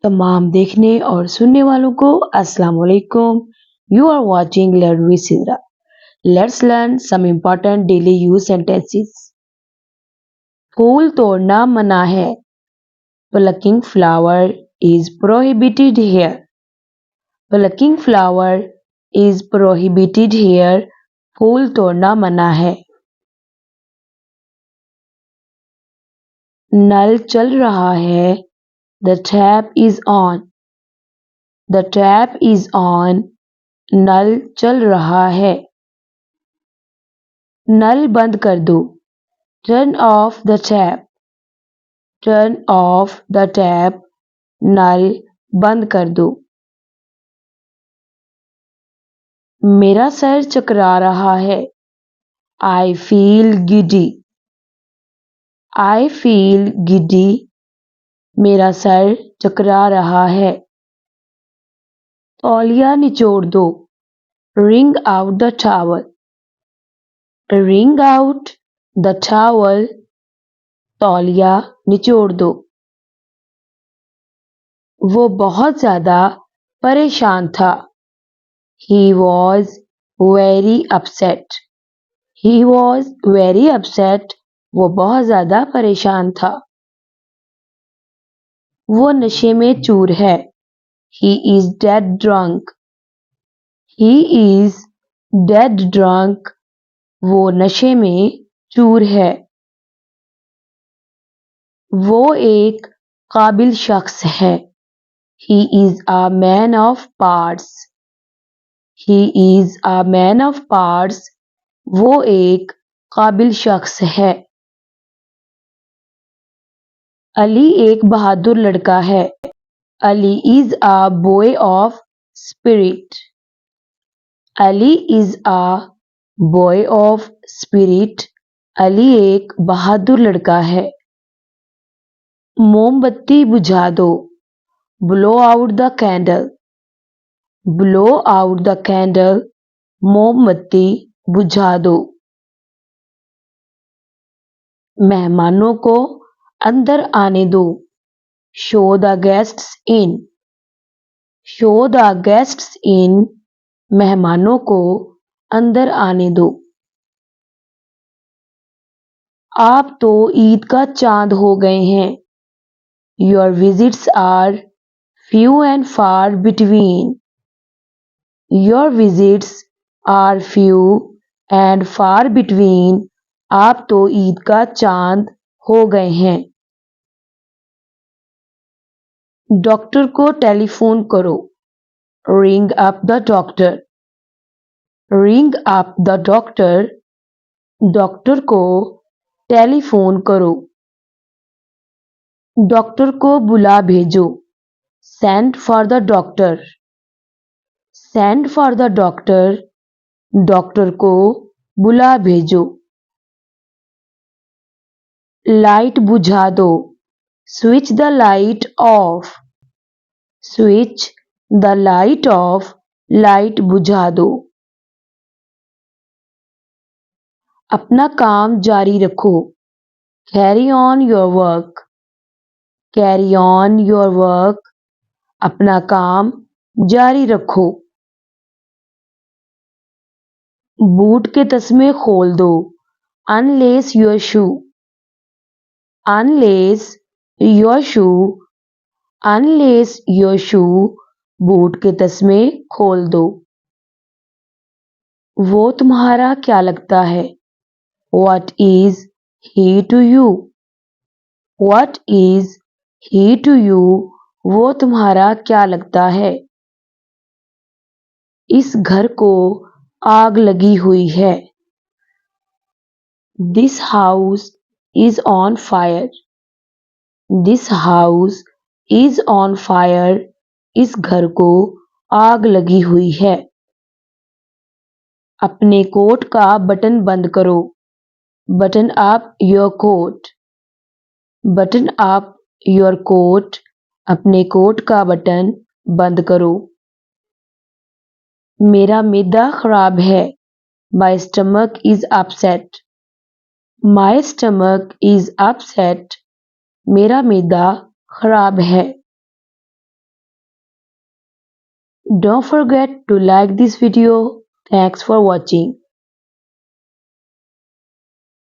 तमाम देखने और सुनने वालों को अस्सलाम वालेकुम। You are watching learn with Sidra. Let's learn some important daily use sentences. फूल तोड़ना मना है। Plucking flower is prohibited here. Plucking flower is prohibited here. फूल तोड़ना मना है। नल चल रहा है। The tap is on. The tap is on. नल चल रहा है। नल बंद कर दो। Turn off the tap. Turn off the tap. नल बंद कर दो। मेरा सर चकरा रहा है। I feel giddy. I feel giddy. मेरा सर चकरा रहा है। तौलिया निचोड़ दो। Ring out the towel. Ring out the towel. तौलिया निचोड़ दो। वो बहुत ज्यादा परेशान था। He was very upset. He was very upset. वो बहुत ज्यादा परेशान था। वो नशे में चूर है। He is dead drunk. He is dead drunk. वो नशे में चूर है। वो एक काबिल शख्स है। He is a man of parts. He is a man of parts. वो एक काबिल शख्स है। अली एक बहादुर लड़का है। Ali is a boy of spirit. Ali is a boy of spirit. Ali एक बहादुर लड़का है। मोमबत्ती बुझा दो। Blow out the candle. Blow out the candle. मोमबत्ती बुझा दो। मेहमानों को अंदर आने दो। Show the guests in. Show the guests in. मेहमानों को अंदर आने दो। आप तो ईद का चांद हो गए हैं। Your visits are few and far between. Your visits are few and far between. आप तो ईद का चांद हो गए हैं। डॉक्टर को टेलीफोन करो। Ring up the doctor. Ring up the doctor. Doctor को टेलीफोन करो। डॉक्टर को बुला भेजो। Send for the doctor. Send for the doctor. Doctor को बुला भेजो। लाइट बुझा दो। Switch the light of. Switch the light of. Light बुझा दो। अपना काम जारी रखो। Carry on your work. Carry on your work. अपना काम जारी रखो। बूट के तस्मे खोल दो। Unless your shoe. Unless your shoe. Unless your shoe. Boot के तस्मे खोल दो। वो तुम्हारा क्या लगता है। What is he to you? What is he to you? वो तुम्हारा क्या लगता है। इस घर को आग लगी हुई है। This house is on fire. This house is on fire. इस घर को आग लगी हुई है। अपने कोट का बटन बंद करो। Button up your coat. Button up your coat. अपने कोट का बटन बंद करो। मेरा मैदा खराब है। My stomach is upset. My stomach is upset. मेरा मैदा खराब है। Don't forget to like this video. Thanks for watching.